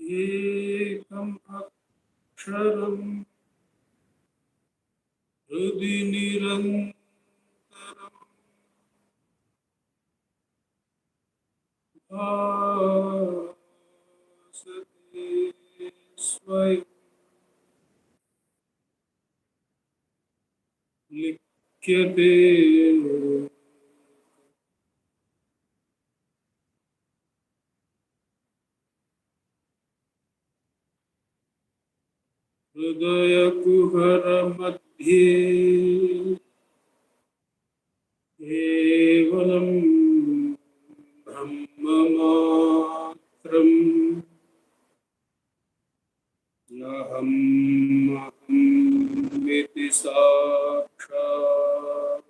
ekam aksharam hrudi nirantaram bhasate swayam likyate hridaya kuhara madhye kevalam brahmamatram naham aham sakshat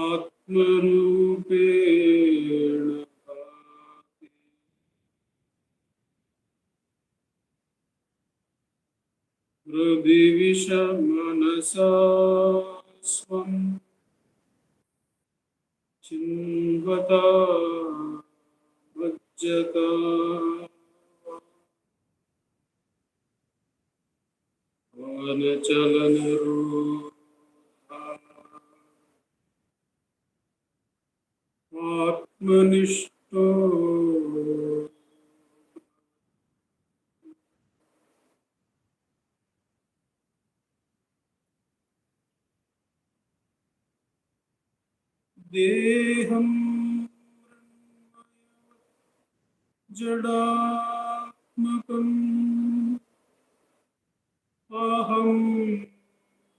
atmarupena bhati hridhi vishamanasa swam chinvata vajjata vanachalanarodha atmanishto deham jadaatmakam aham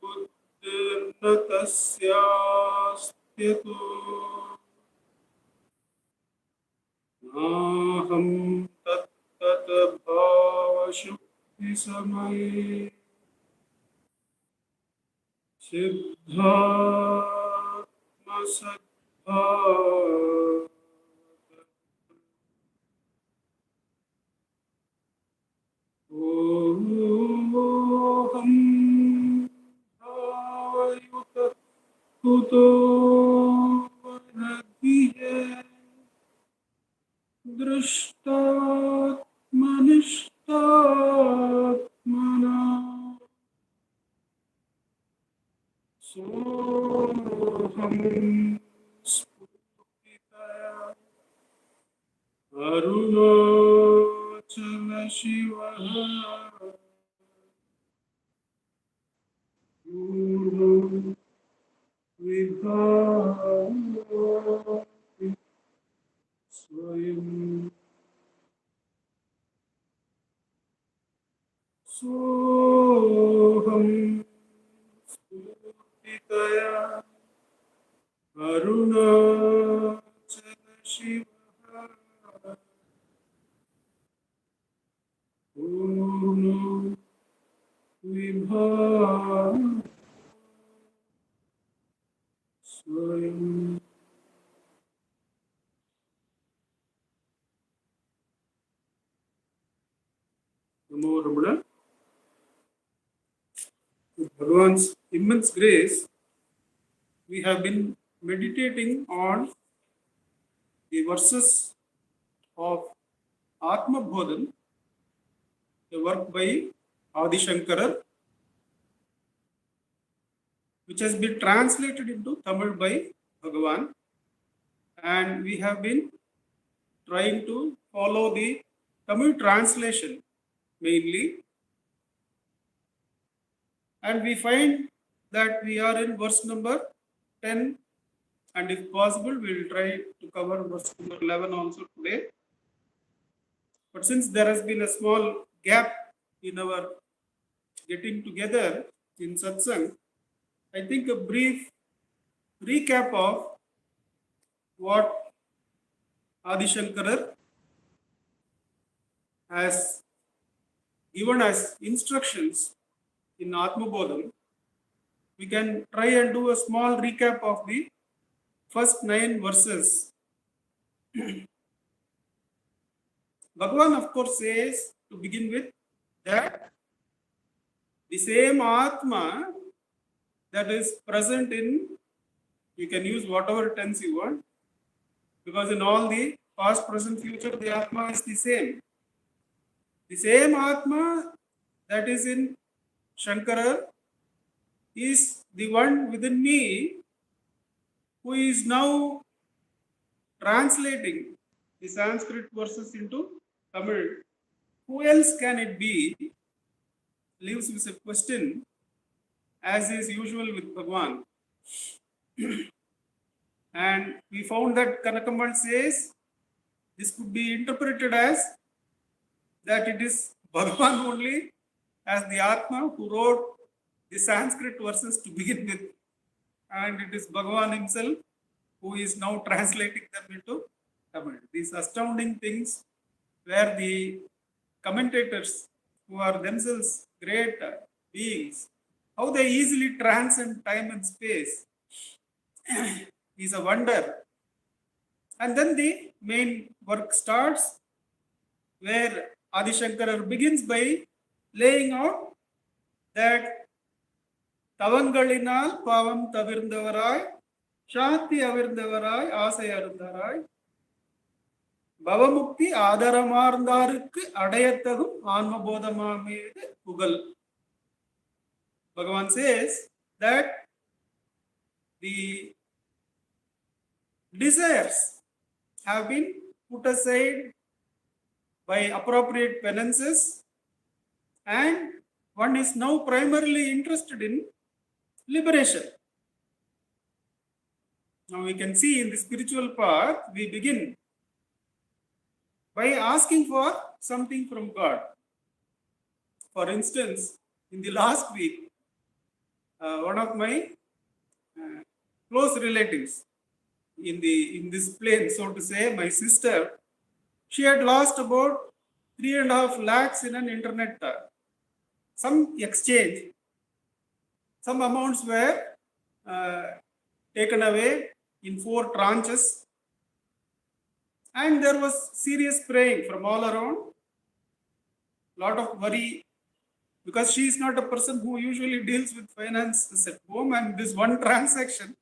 buddhirna tasyastyato naham tattata bhavashukti samaye siddhatma sadbhat oham bhavayuta kuto vanadhiye drishtatmanishtatmana soham spurtitaya arunachala shivaha guru vibhati swayam soham spurtitaya arunachala shivaha guru vibhati swayam. Namo Ramana. With Bhagavan's immense grace, we have been meditating on the verses of Atma Bodham, a work by Adi Shankara, which has been translated into Tamil by Bhagavan, and we have been trying to follow the Tamil translation mainly, and we find that we are in verse number 10, and if possible we will try to cover verse number 11 also today. But since there has been a small gap in our getting together in satsang, I think a brief recap of what Adi Shankara has given as instructions in Atma Bodham. We can try and do a small recap of the first 9 verses. Bhagavan, of course, says to begin with that the same Atma that is present in, you can use whatever tense you want, because in all the past, present, future, the Atma is the same. The same Atma that is in Shankara is the one within me who is now translating the Sanskrit verses into Tamil. Who else can it be? Leaves with a question, as is usual with Bhagwan. And we found that Kanakamal says this could be interpreted as that it is Bhagwan only as the Atma who wrote the Sanskrit verses to begin with. And it is Bhagwan himself who is now translating them into Tamil. These astounding things where the commentators who are themselves great beings, how they easily transcend time and space is a wonder. And then the main work starts where Adi Shankara begins by laying out that Tavangalinal Pavam Tavirndavarai, Shanti Avirndavarai, Asay Arundarai, Bhavamukti Adaramarndarukku Adayatagum Anma bodhamamedu Pugal. Bhagavan says that the desires have been put aside by appropriate penances, and one is now primarily interested in liberation. Now we can see in the spiritual path, we begin by asking for something from God. For instance, in the last week, one of my close relatives in this plane, so to say, my sister, she had lost about 3.5 lakhs in an internet some exchange. Some amounts were taken away in 4 tranches, and there was serious praying from all around. Lot of worry, because she is not a person who usually deals with finances at home, and this one transaction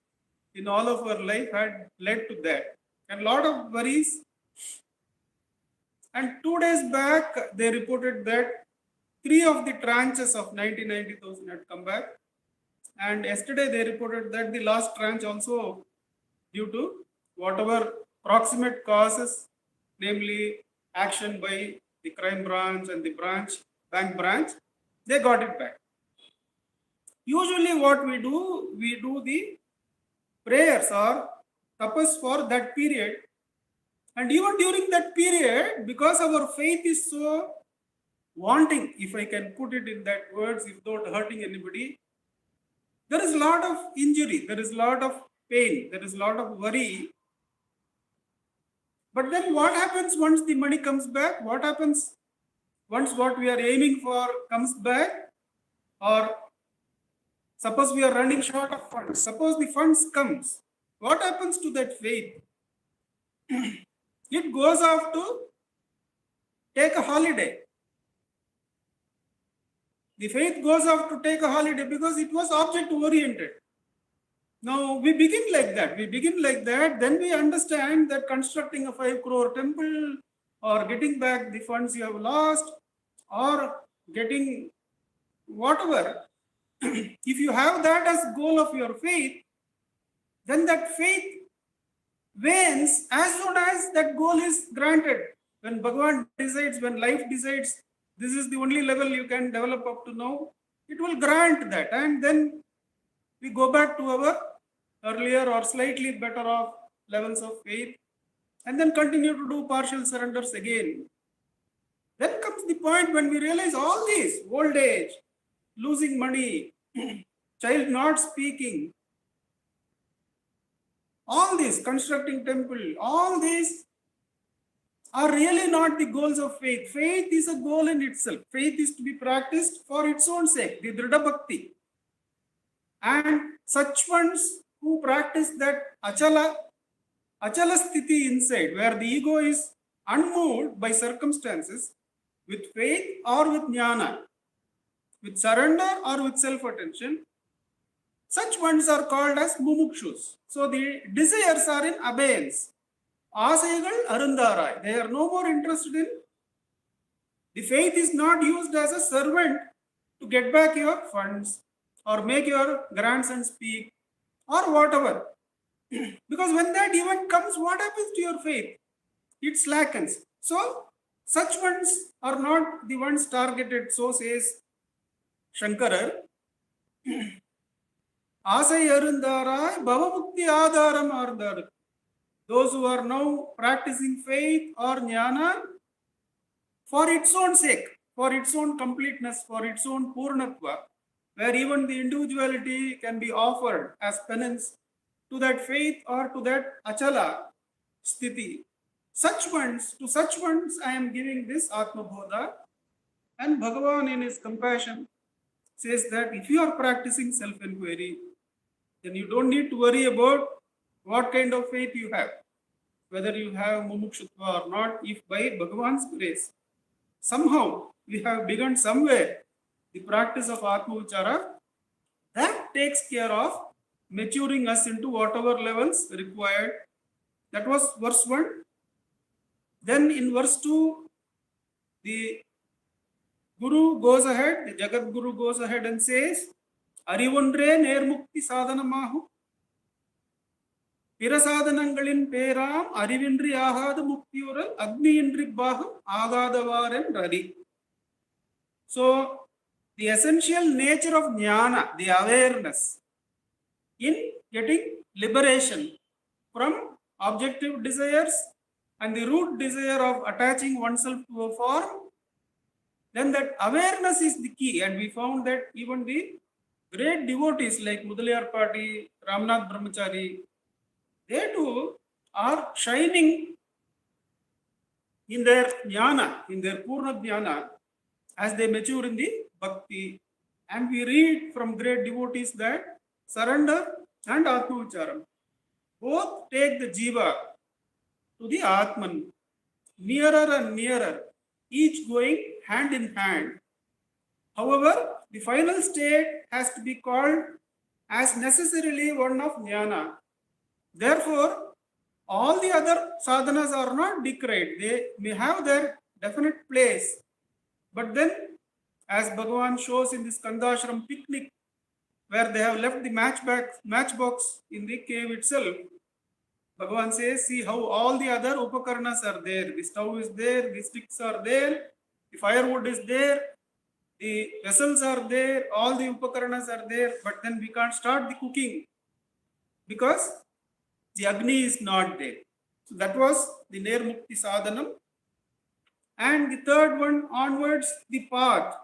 in all of her life had led to that, and lot of worries. And 2 days back, they reported that 3 of the tranches of 90,000 had come back. And yesterday they reported that the last tranche also, due to whatever proximate causes, namely action by the crime branch and the bank branch, they got it back. Usually what we do the prayers or tapas for that period. And even during that period, because our faith is so wanting, if I can put it in that words, without hurting anybody, there is a lot of injury, there is a lot of pain, there is a lot of worry. But then what happens once the money comes back? What happens once what we are aiming for comes back? Or suppose we are running short of funds, suppose the funds comes, what happens to that faith? It goes off to take a holiday. The faith goes off to take a holiday because it was object oriented. Now we begin like that. Then we understand that constructing a 5 crore temple, or getting back the funds you have lost, or getting whatever, if you have that as goal of your faith, then that faith wanes as soon as that goal is granted. When Bhagavan decides, when life decides, this is the only level you can develop up to now, it will grant that, and then we go back to our earlier or slightly better off levels of faith, and then continue to do partial surrenders again. Then comes the point when we realize all these, old age, losing money, child not speaking, all this, constructing temple, all these are really not the goals of faith. Faith is a goal in itself. Faith is to be practiced for its own sake, the Dhrida Bhakti. And such ones who practice that achala sthiti inside, where the ego is unmoved by circumstances, with faith or with jnana, with surrender or with self-attention, such ones are called as mumukshus. So the desires are in abeyance. Asaigal arundarai. They are no more interested in. The faith is not used as a servant to get back your funds or make your grandson speak or whatever. Because when that event comes, what happens to your faith? It slackens. So, such ones are not the ones targeted, so says Shankarar. Asai arundarai bhavamukti adaram ardar. Those who are now practicing faith or jnana for its own sake, for its own completeness, for its own purnatva, where even the individuality can be offered as penance to that faith or to that achala sthiti. To such ones I am giving this Atma Bodha. And Bhagavan in his compassion says that if you are practicing self-inquiry, then you don't need to worry about what kind of faith you have, whether you have mumukshutva or not. If by Bhagavan's grace, somehow we have begun somewhere the practice of Atma Vichara, that takes care of maturing us into whatever levels required. That was verse 1. Then in verse 2, the Guru goes ahead, the Jagat Guru goes ahead and says, Arivundre Nermukti Sadhanamahu Pirasadhanangalin Peram Arivindri Ahada Muktiural Agni Indri Baham Agadavaran Rari. So, the essential nature of jnana, the awareness in getting liberation from objective desires and the root desire of attaching oneself to a form, then that awareness is the key. And we found that even the great devotees like Mudaliyar Party, Ramanath Brahmachari, they too are shining in their jnana, in their purna jnana, as they mature in the bhakti. And we read from great devotees that surrender and Atma Vicharam both take the jiva to the Atman, nearer and nearer, each going hand in hand. However, the final state has to be called as necessarily one of jnana. Therefore, all the other sadhanas are not decried. They may have their definite place. But then, as Bhagavan shows in this Kandashram picnic, where they have left the matchbox in the cave itself, Bhagavan says, see how all the other upakarnas are there. The stove is there, the sticks are there, the firewood is there, the vessels are there, all the upakarnas are there, but then we can't start the cooking because the Agni is not there. So that was the Nirmukti Sadhanam. And the third one onwards, the path.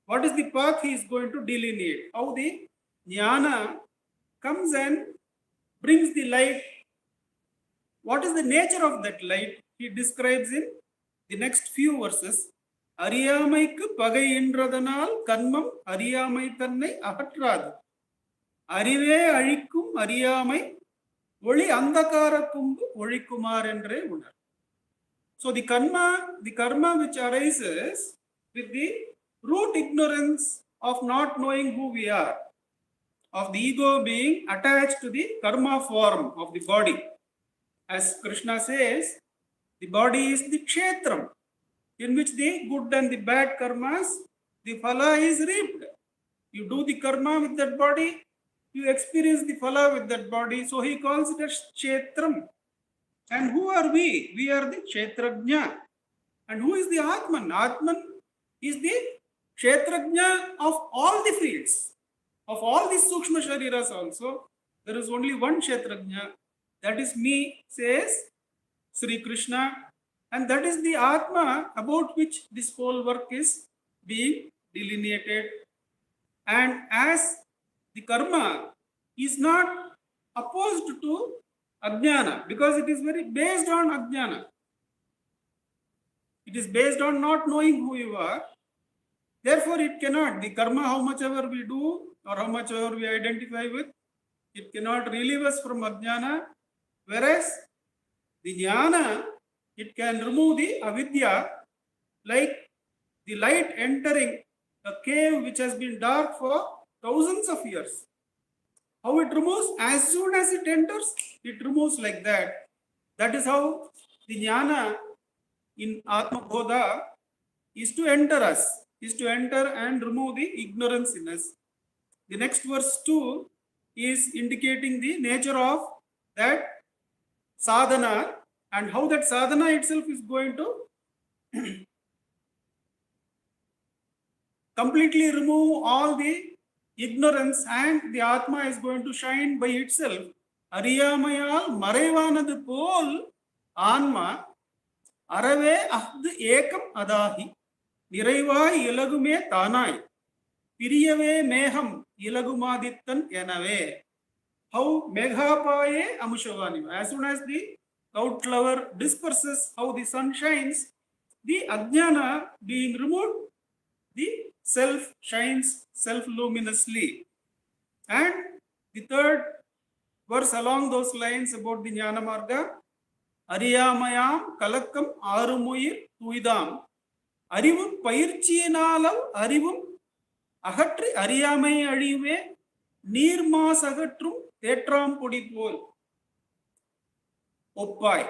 What is the path he is going to delineate? How the jnana comes and brings the light. What is the nature of that light? He describes in the next few verses. Ariyamaikku pagai indradanal kanmam ariyamai tannai ahatradu. Arive alikkum ariyamai oli andakara kumbu olikumar endre unar. So the karma which arises with the root ignorance of not knowing who we are, of the ego being attached to the karma form of the body. As Krishna says, the body is the kshetram, in which the good and the bad karmas, the phala is reaped. You do the karma with that body, you experience the phala with that body. So he calls it as kshetram. And who are we? We are the kshetrajna. And who is the Atman? Atman is the kshetrajna of all the fields, of all the sukshma shariras also. There is only one kshetrajna. That is me, says Sri Krishna. And that is the Atma about which this whole work is being delineated. And as the karma is not opposed to ajnana, because it is very based on ajnana. It is based on not knowing who you are. Therefore, it cannot, the karma, how much ever we do or how much ever we identify with, it cannot relieve us from ajnana. Whereas the jnana, it can remove the avidya, like the light entering a cave which has been dark for thousands of years. How it removes? As soon as it enters, it removes like that. That is how the jnana in Atma Bodha is to enter us, is to enter and remove the ignorance in us. The next verse 2 is indicating the nature of that sadhana and how that sadhana itself is going to completely remove all the ignorance, and the Atma is going to shine by itself. Ariyamayal Marevanadu Pol Anma Arave Ahd Ekam Adahi Niraiva Ilagume Tanai Piriyave Meham Ilagumadittan Yanave. How Meghapaye Amushavani. As soon as the cloud clover disperses, how the sun shines, the Ajnana being removed, the self shines self-luminously. And the third verse along those lines about the Jnana Marga, Ariyamayam Kalakam Arumuyir Tuidam Arivum Pairchianalam Arivum Ahatri Ariyamay Adive Nirma Sagatrum Tetram Podipol Oppai.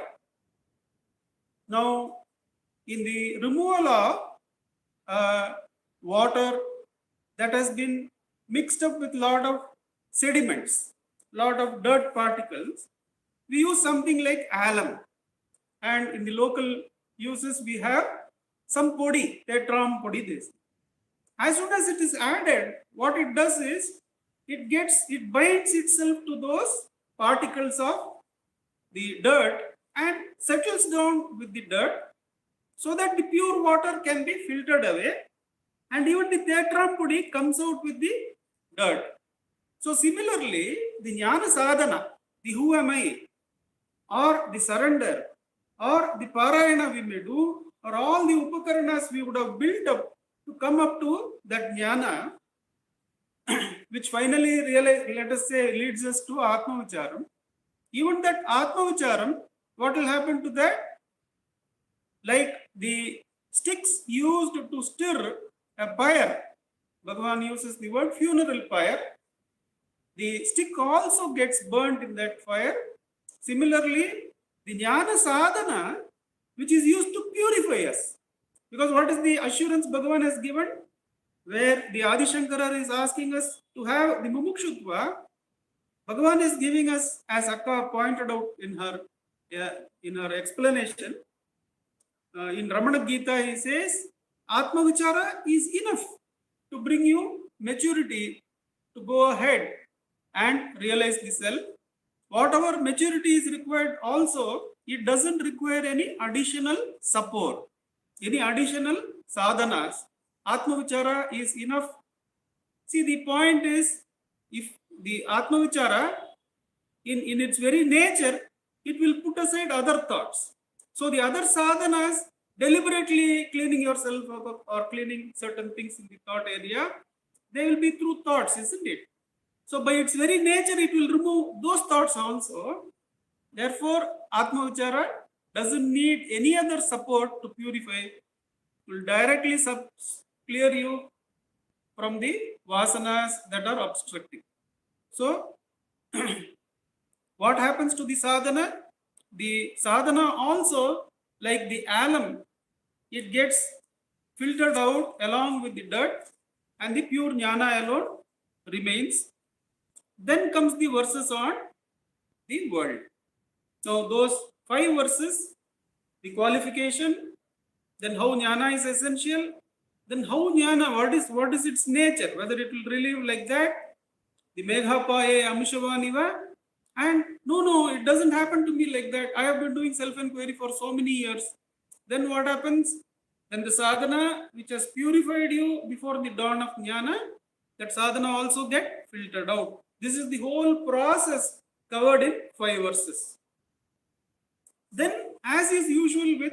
Now, in the removal of water that has been mixed up with lot of sediments, lot of dirt particles, we use something like alum, and in the local uses we have some podi, tetram podi. This, as soon as it is added, what it does is it binds itself to those particles of the dirt and settles down with the dirt, so that the pure water can be filtered away, and even the tetram podi comes out with the dirt. So similarly, the jnana sadhana, the who am I, or the surrender, or the parayana we may do, or all the upakaranas we would have built up to come up to that jnana, which finally let us say leads us to Atma Vicharam. Even that Atma Vicharam, what will happen to that? Like the sticks used to stir a pyre, Bhagavan uses the word funeral pyre. The stick also gets burnt in that fire. Similarly, the jnana sadhana, which is used to purify us. Because what is the assurance Bhagavan has given? Where the Adi Shankara is asking us to have the mumukshutva, Bhagavan is giving us, as Akka pointed out in her explanation, in Ramana Gita he says, Atma Vichara is enough to bring you maturity to go ahead and realize the self. Whatever maturity is required also, it doesn't require any additional support, any additional sadhanas. Atma Vichara is enough. See, the point is, if the Atma Vichara, in its very nature, it will put aside other thoughts. So the other sadhanas, deliberately cleaning yourself up or cleaning certain things in the thought area, they will be through thoughts, isn't it? So by its very nature, it will remove those thoughts also. Therefore, Atma Vichara doesn't need any other support to purify. It will directly clear you from the vasanas that are obstructing. So, what happens to the sadhana? The sadhana also, like the alum, it gets filtered out along with the dirt, and the pure jnana alone remains. Then comes the verses on the world. Now, those 5 verses, the qualification, then how jnana is essential, then how jnana, what is its nature, whether it will relieve like that, the meghapaye amshavaniva, and no, it doesn't happen to me like that. I have been doing self-inquiry for so many years. Then what happens? Then the sadhana which has purified you before the dawn of jnana, that sadhana also get filtered out. This is the whole process covered in 5 verses. Then, as is usual with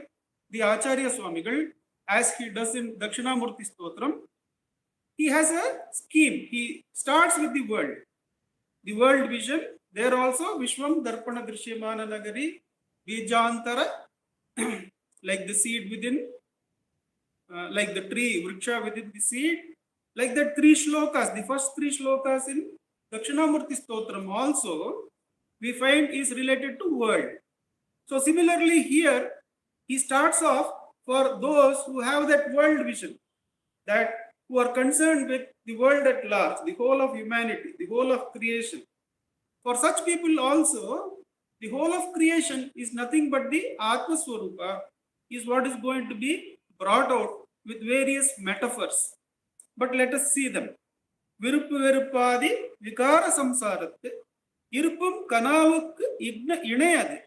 the Acharya Swamigal, as he does in Dakshinamurti Stotram, he has a scheme. He starts with the world vision. There also Vishwam Darpana Drishyamana Nagari Bijantara, like the seed within, like the tree, Vriksha within the seed, like the 3 shlokas, the first 3 shlokas in Dakshinamurti Stotram also, we find is related to world. So similarly here, he starts off for those who have that world vision, that who are concerned with the world at large, the whole of humanity, the whole of creation. For such people also, the whole of creation is nothing but the Atma Swarupa, is what is going to be brought out with various metaphors. But let us see them. Viruppu veruppadi vikara samsarathu irupum kanavukku இணையது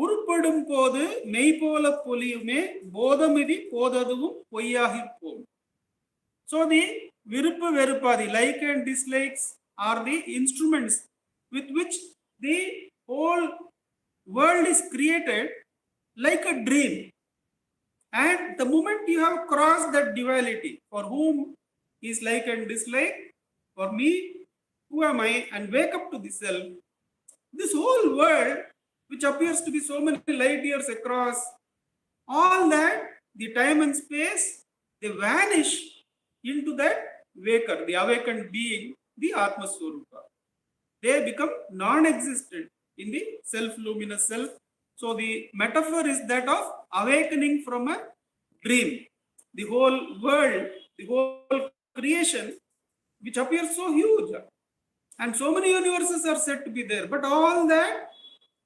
உருப்படும் போது மெய்போல பொலியுமே போதமிதி போததுவும் பொய்யாகிப் போம். So the viruppu veruppadi, like and dislikes, are the instruments with which the whole world is created like a dream. And the moment you have crossed that duality, for whom is like and dislike, for me, who am I, and wake up to the self, this whole world, which appears to be so many light years across, all that, the time and space, they vanish into that waker, the awakened being, the Atma Swarupa. They become non-existent in the self-luminous self. So the metaphor is that of awakening from a dream. The whole world, the whole creation, which appears so huge, and so many universes are said to be there, but all that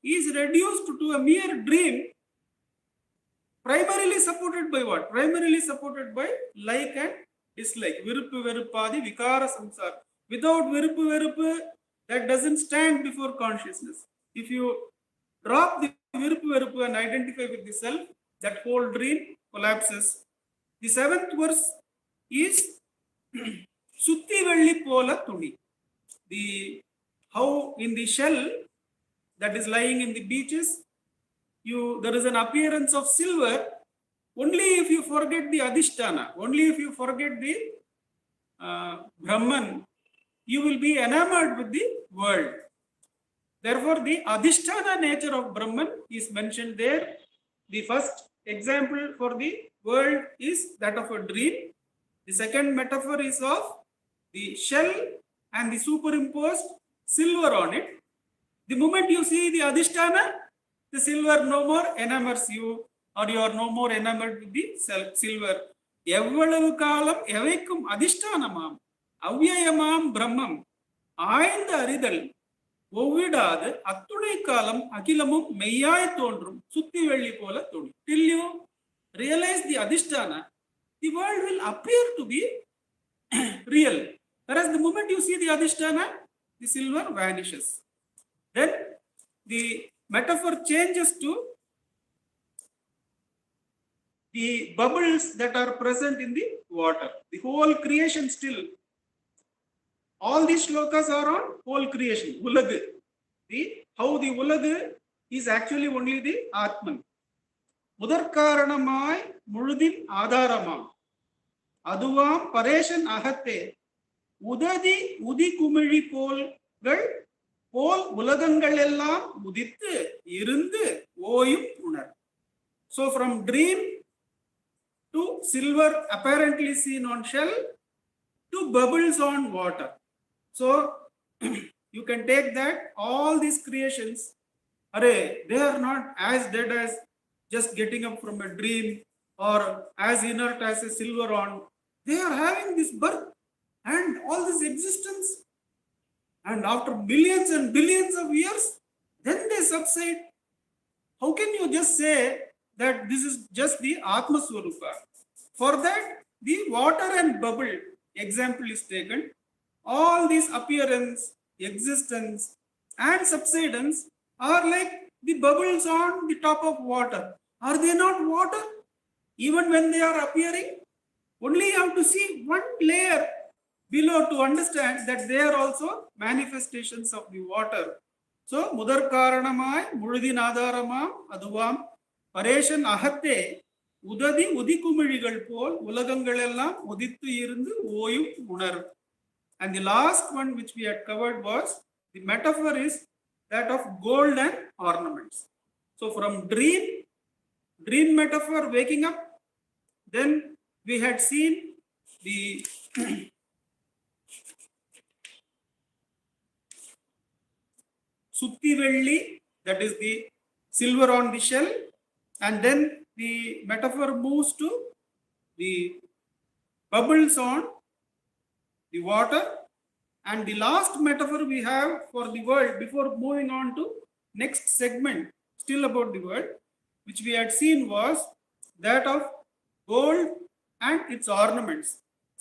is reduced to a mere dream, primarily supported by what? Primarily supported by like and dislike. Viruppu veruppadi vikara samsara. Without viruppu veruppu, that doesn't stand before consciousness. If you drop the viruppu veruppu and identify with the self, that whole dream collapses. The seventh verse is Sutti velli pola thuni. The how in the shell that is lying in the beaches, there is an appearance of silver only if you forget the Adhisthana, only if you forget the Brahman, you will be enamored with the world. Therefore, the Adhisthana nature of Brahman is mentioned there. The first example for the world is that of a dream. The second metaphor is of the shell and the superimposed silver on it. The moment you see the Adhisthana, the silver no more enamors you, or you are no more enamored with the silver. எவ்வளவு காலம் எவைக்கும் அதிஷ்டானமாம் அவ்யயமாம் பிரம்மம் ஆய்ந்த அறிதல் ஒவ்விடாது அத்துணை காலம் அகிலமும் மெய்யாய் தோன்றும் சுத்தி வெள்ளி போல தோணி. Till you realize the adhisthana, the world will appear to be real. Whereas the moment you see the adhisthana, the silver vanishes. Then the metaphor changes to the bubbles that are present in the water. The whole creation still. All these shlokas are on whole creation. Ulagu. How the Ulagu is actually only the Atman. Mudarkaranamai Murudin Adaramam. Aduvam Pareshan Ahate. Udadi Udi Kumiri Polgal Pol Ulagangalellam Udithu Irundu Oyum Unar. So from dream to silver apparently seen on shell to bubbles on water. So you can take that all these creations, they are not as dead as just getting up from a dream or as inert as a silver on. They are having this birth and all this existence, and after billions and billions of years, then they subside. How can you just say that this is just the Atma Swarupa? For that, the water and bubble example is taken. All these appearance, existence, and subsidence are like the bubbles on the top of water. Are they not water? Even when they are appearing, only you have to see one layer below to understand that they are also manifestations of the water. So, Mudar Karanamai, Murudin Adaramam, Aduvam, Pareshan Ahate, Udadi Udikumigal Pol, Ulagangalella, Udithu Irundu, Oyum Unar. And the last one which we had covered was the metaphor is that of gold and ornaments. So from dream metaphor, waking up, then we had seen the Sutti Velli, that is the silver on the shell, and then the metaphor moves to the bubbles on the water, and the last metaphor we have for the world before moving on to next segment still about the world, which we had seen, was that of gold and its ornaments.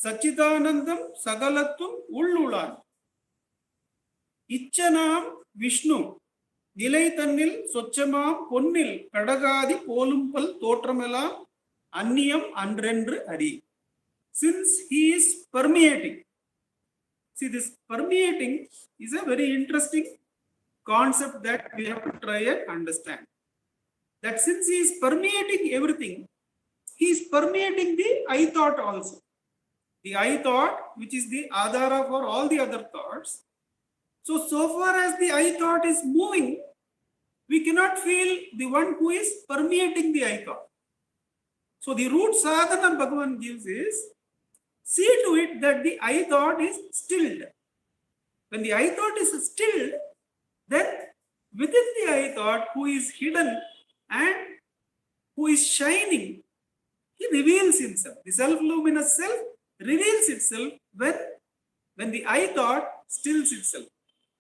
Sachidanandam Sagalatum Ullulan. Ichanam Vishnu. Nilai Tannil Sochama Ponnil Kadagadi Polumpal Totramela Anniyam Andrendru Ari. Since he is permeating. See, this permeating is a very interesting concept that we have to try and understand. That since he is permeating everything, he is permeating the I thought also. The I thought, which is the adhara for all the other thoughts. So far as the I thought is moving, we cannot feel the one who is permeating the I thought. So the root sadhana Bhagavan gives is, see to it that the I thought is stilled. When the I thought is stilled, then within the I thought, who is hidden and who is shining, he reveals himself. The self-luminous self reveals itself when the I thought stills itself.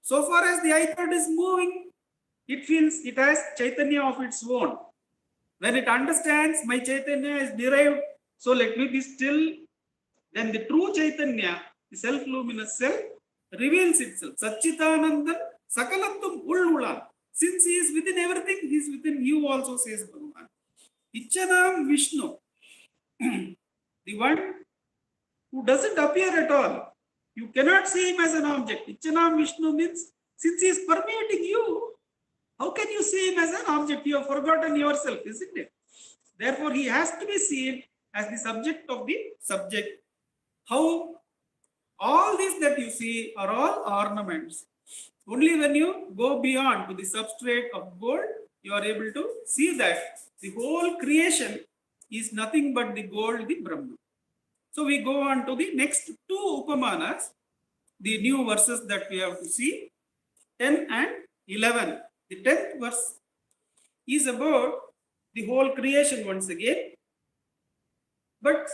So far as the I thought is moving, it feels it has Chaitanya of its own. When it understands my Chaitanya is derived, so let me be still, then the true Chaitanya, the self-luminous self, reveals itself. Satchitanandam Sakalattum Ullulan. Since he is within everything, he is within you also, says Bhagavan. Ichanam Vishnu. The one who doesn't appear at all. You cannot see him as an object. Ichanam Vishnu means, since he is permeating you, how can you see him as an object? You have forgotten yourself, isn't it? Therefore, he has to be seen as the subject of the subject. How all these that you see are all ornaments. Only when you go beyond to the substrate of gold, you are able to see that the whole creation is nothing but the gold, the Brahman. So we go on to the next two Upamanas, the new verses that we have to see, 10 and 11. The 10th verse is about the whole creation once again. But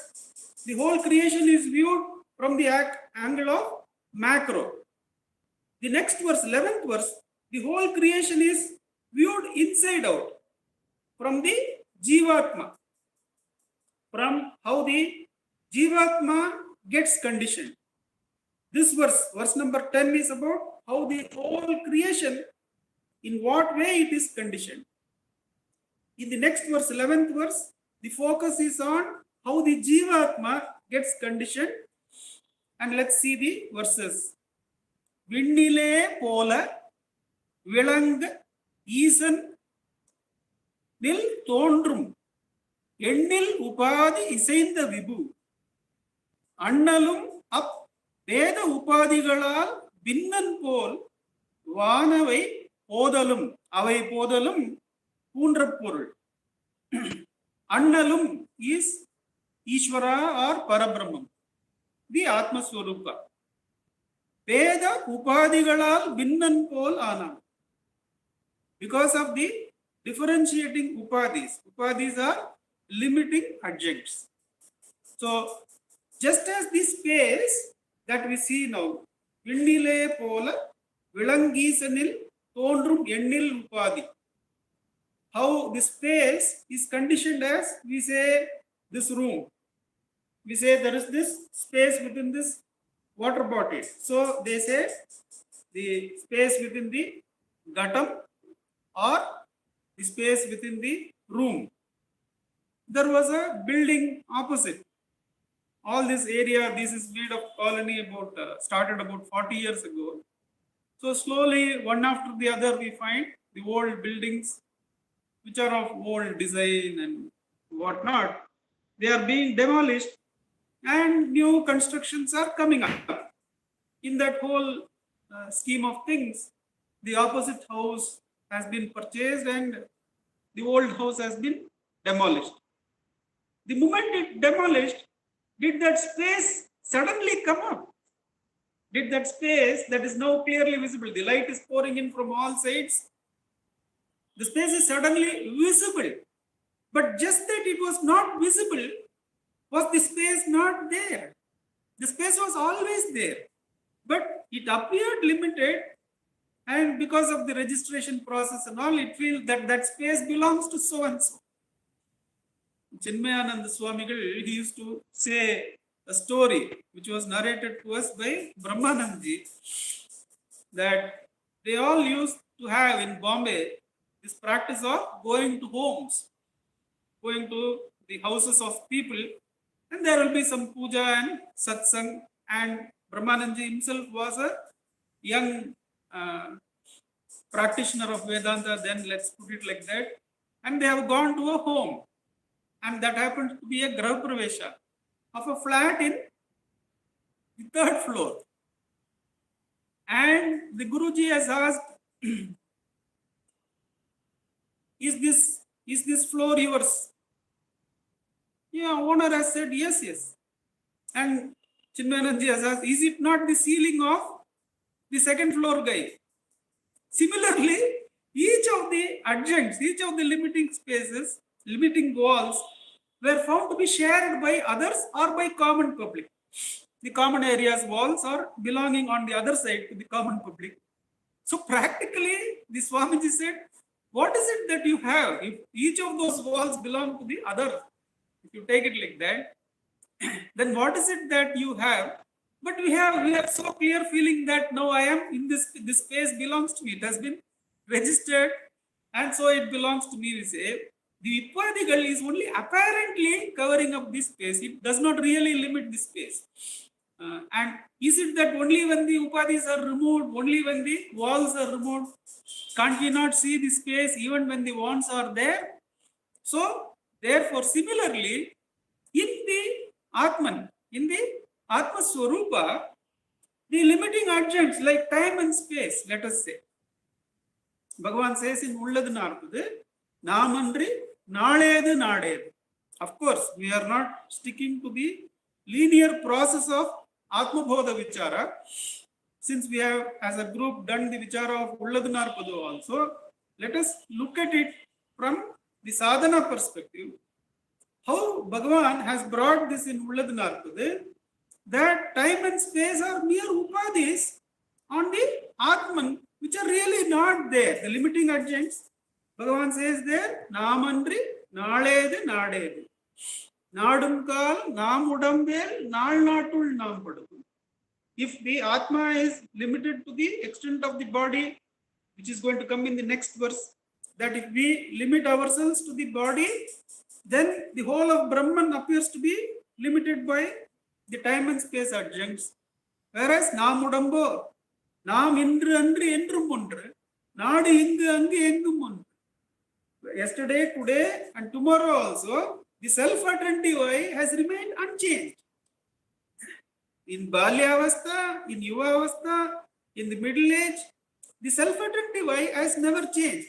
the whole creation is viewed from the angle of macro. The next verse, 11th verse, the whole creation is viewed inside out from the Jivatma. From how the Jivatma gets conditioned. This verse number 10 is about how the whole creation, in what way it is conditioned. In the next verse, 11th verse, the focus is on how the Jivatma gets conditioned. And let's see the verses. Vinnile Pola Vilang Isan Nil Tondrum Ennil Upadi Isainda Vibu Annalum Up Veda Upadigalal Binnan Pol Vanavai Podalum Avai Podalum Pundrapurul. Annalum is Ishvara or Parabrahman, the Atma Swarupa. Veda Upadigalal Binnan Pol Anam. Because of the differentiating Upadis. Upadis are limiting adjuncts. So, just as the space that we see now, Vindile Pola, Vilangisanil, Tondrum Ennil Upadi. How the space is conditioned as, we say, this room. We say there is this space within this water bottle. So they say the space within the ghatam or the space within the room. There was a building opposite. All this area, this is made of colony started about 40 years ago. So slowly, one after the other, we find the old buildings which are of old design and whatnot. They are being demolished and new constructions are coming up. In that whole scheme of things, the opposite house has been purchased and the old house has been demolished. The moment it demolished, did that space suddenly come up? Did that space that is now clearly visible, the light is pouring in from all sides, The space is suddenly visible. But just that it was not visible, was the space not there? The space was always there. But it appeared limited, and because of the registration process and all, it feels that that space belongs to so and so. Chinmayananda Swamigal, he used to say a story which was narrated to us by Brahmananji, that they all used to have in Bombay this practice of going to homes, going to the houses of people, and there will be some puja and satsang. And Brahmananji himself was a young practitioner of Vedanta, then let's put it like that. And they have gone to a home, and that happened to be a Graha Pravesha of a flat in the third floor. And the Guruji has asked, is this floor yours? Yeah, owner has said yes, yes. And Chinmayananji has asked, is it not the ceiling of the second floor guy? Similarly, each of the adjuncts, each of the limiting spaces, limiting walls were found to be shared by others or by common public. The common areas walls are belonging on the other side to the common public. So practically, the Swamiji said, what is it that you have? If each of those walls belong to the other, if you take it like that, then what is it that you have? But we have so clear feeling that now I am in this space belongs to me. It has been registered, and so it belongs to me. We say the Upadhigal is only apparently covering up this space. It does not really limit the space. And is it that only when the Upadhis are removed, only when the walls are removed, can't we not see the space even when the wands are there? So, therefore, similarly, in the Atman, in the Atma Swarupa, the limiting adjuncts like time and space, let us say. Bhagavan says in Ulladu Narpadu, Namandri, Naaledu Nadedu. Of course, we are not sticking to the linear process of Atma Bodha Vichara. Since we have, as a group, done the Vichara of Ulladu Narpadu also, let us look at it from the sadhana perspective. How Bhagavan has brought this in Ulladu Narpadu, that time and space are mere upadhis on the Atman, which are really not there. The limiting adjuncts, Bhagavan says there, Namandri, Naaledu, Nadedu. Nadunkal, Namudambel, Nalnatul, Nampadu. If the Atma is limited to the extent of the body, which is going to come in the next verse, that if we limit ourselves to the body, then the whole of Brahman appears to be limited by the time and space adjuncts. Whereas Namudambo, Nam Indru Andri Endrum Mundru, Nadu Ingu Angu Engum Mundru. Yesterday, today, and tomorrow also, the self-attentive eye has remained unchanged. In Balyavastha, in Yuvavastha, in the middle age, the self-attentive eye has never changed.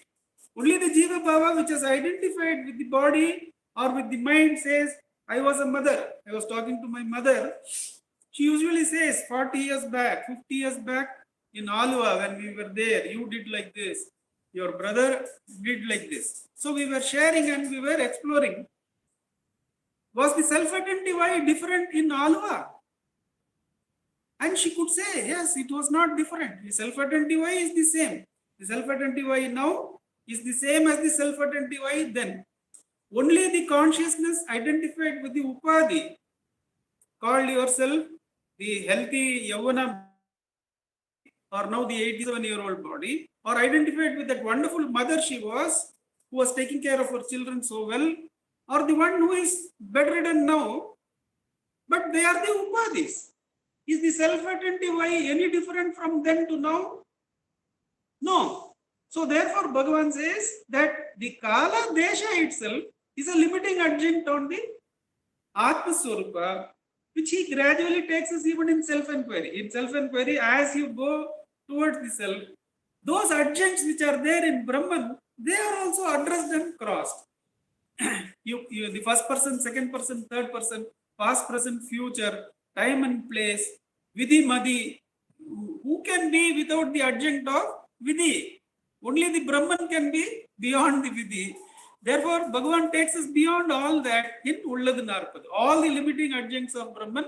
Only the Jiva Bhava, which is identified with the body or with the mind, says, I was a mother. I was talking to my mother. She usually says, 40 years back, 50 years back, in Alua, when we were there, you did like this. Your brother did like this. So we were sharing and we were exploring. Was the self-attentive eye different in Alua? And she could say, yes, it was not different. The self-attentive eye is the same. The self-attentive eye now is the same as the self-attentive eye then. Only the consciousness identified with the Upadhi, called yourself the healthy Yavana, or now the 87-year-old body, or identified with that wonderful mother she was, who was taking care of her children so well, or the one who is bedridden now, but they are the Upadhis. Is the self-attentive eye any different from then to now? No. So therefore Bhagavan says that the Kala Desha itself is a limiting adjunct on the Atma Swarupa, which he gradually takes us even in self-inquiry. In self-inquiry, as you go towards the self, those adjuncts which are there in Brahman, they are also addressed and crossed. The first person, second person, third person, past, present, future, time and place, Vidhi Madhi. Who can be without the adjunct of Vidhi? Only the Brahman can be beyond the Vidhi. Therefore, Bhagavan takes us beyond all that in Ulladunarpad. All the limiting adjuncts of Brahman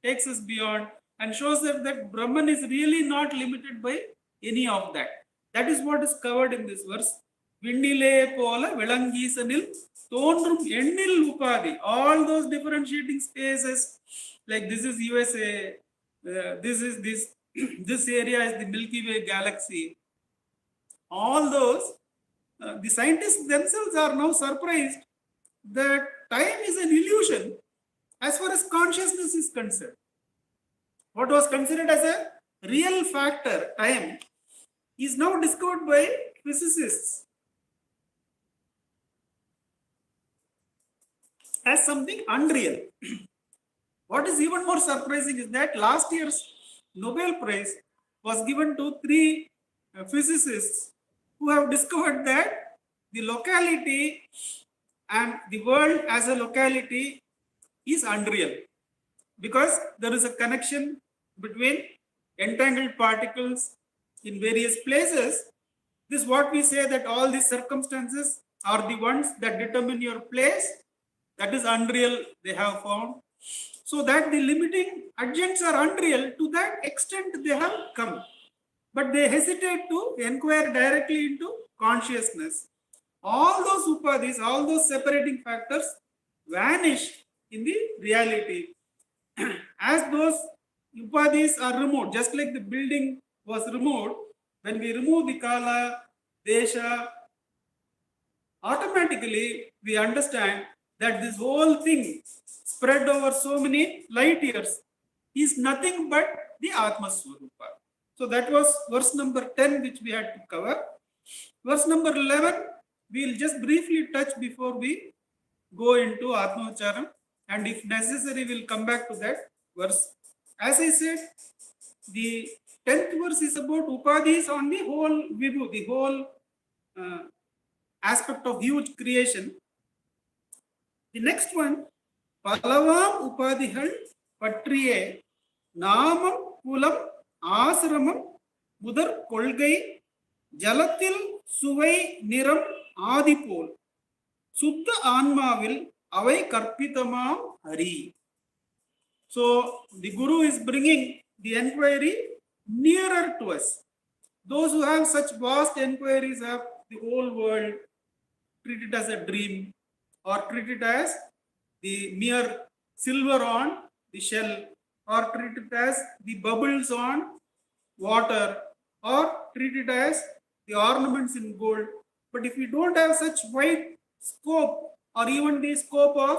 takes us beyond and shows that Brahman is really not limited by any of that. That is what is covered in this verse. Vindile pola velangīsanil thondrum ennil upadi. All those differentiating spaces, like this is USA, this is this, this area is the Milky Way galaxy. All those, the scientists themselves are now surprised that time is an illusion as far as consciousness is concerned. What was considered as a real factor, time, is now discovered by physicists as something unreal. What is even more surprising is that last year's Nobel Prize was given to 3 physicists who have discovered that the locality and the world as a locality is unreal, because there is a connection between entangled particles in various places. This is what we say, that all these circumstances are the ones that determine your place. That is unreal, they have found. So that the limiting adjuncts are unreal, to that extent they have come. But they hesitate to inquire directly into consciousness. All those upadhis, all those separating factors vanish in the reality. As those upadhis are removed, just like the building was removed, when we remove the kala, desha, automatically we understand that this whole thing spread over so many light years is nothing but the Atma Swarupa. So that was verse number 10 which we had to cover. Verse number 11 we will just briefly touch before we go into Atma Ucharam, and if necessary we will come back to that verse. As I said, the 10th verse is about upadhis on the whole vibhu, the whole aspect of huge creation. The next one, Palavam upadhihal patriye namam kulam ஆசிரமம் முதற் கொள்கை ஜலத்தில் சுவை நிறம் ஆதி போல் சுத்த ஆன்மாவில் அவை கற்பிதமாம் Hari. So the Guru is bringing the enquiry nearer to us. Those who have such vast enquiries of the whole world, treat it as a dream or treat it as the mere silver on the shell, or treat it as the bubbles on water, or treat it as the ornaments in gold. But if you don't have such wide scope, or even the scope of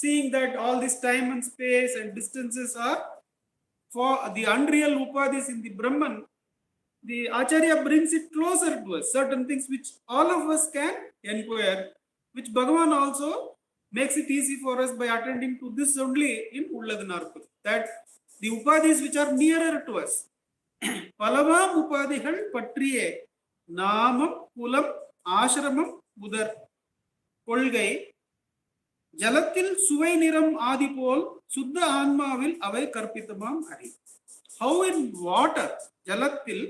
seeing that all this time and space and distances are for the unreal upadhis in the Brahman, the Acharya brings it closer to us, certain things which all of us can inquire, which Bhagavan also makes it easy for us by attending to this only in Ulladunarpad, that the upadhis which are nearer to us. Palavam upadhihal patriye namam kulam ashramam budar kolgai jalatil suvai niram adi pol suddha anmavil avai karpitamam hari. How in water, jalatil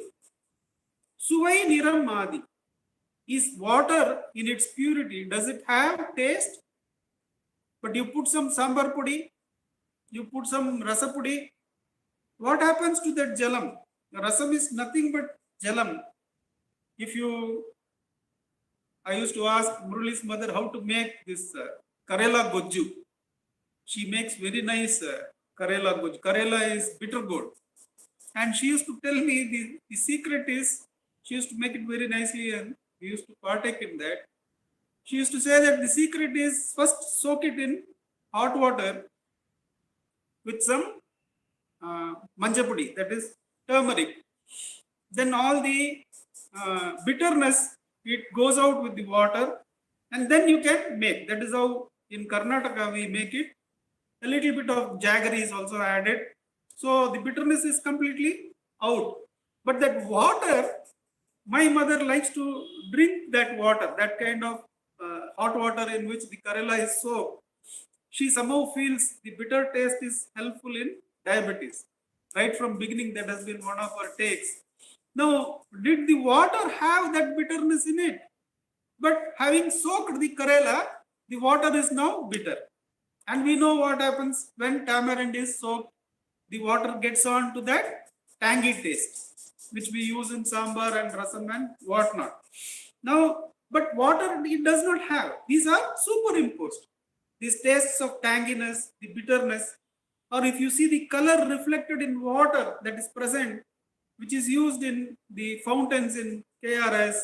suvai niram adi, is water in its purity, does it have taste? But you put some sambar pudi, you put some rasa pudi, what happens to that jalam? The rasam is nothing but jalam. I used to ask Murali's mother how to make this Karela Goju. She makes very nice Karela Goju. Karela is bitter gourd. And she used to tell me the secret is, she used to make it very nicely and we used to partake in that. She used to say that the secret is first soak it in hot water with some manjapudi, that is turmeric. Then all the bitterness, it goes out with the water, and then you can make. That is how in Karnataka we make it. A little bit of jaggery is also added. So the bitterness is completely out. But that water, my mother likes to drink that water, that kind of hot water in which the Karela is soaked. She somehow feels the bitter taste is helpful in diabetes. Right from beginning, that has been one of her takes. Now, did the water have that bitterness in it? But having soaked the Karela, the water is now bitter. And we know what happens when tamarind is soaked. The water gets on to that tangy taste, which we use in sambar and rasam and whatnot. Now, but water it does not have. These are superimposed. These tastes of tanginess, the bitterness, or if you see the color reflected in water that is present, which is used in the fountains in KRS,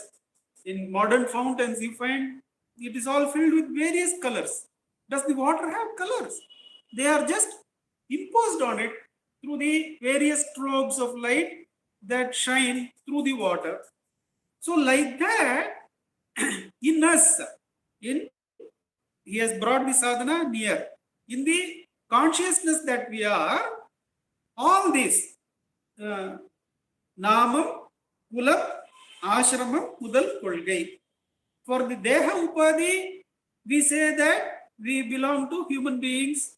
in modern fountains, you find it is all filled with various colors. Does the water have colors? They are just imposed on it through the various strobes of light that shine through the water. So, like that, in us, he has brought the sadhana near. In the consciousness that we are, all this namam, kulam, ashramam, mudal, kolgai. For the deha upadhi, we say that we belong to human beings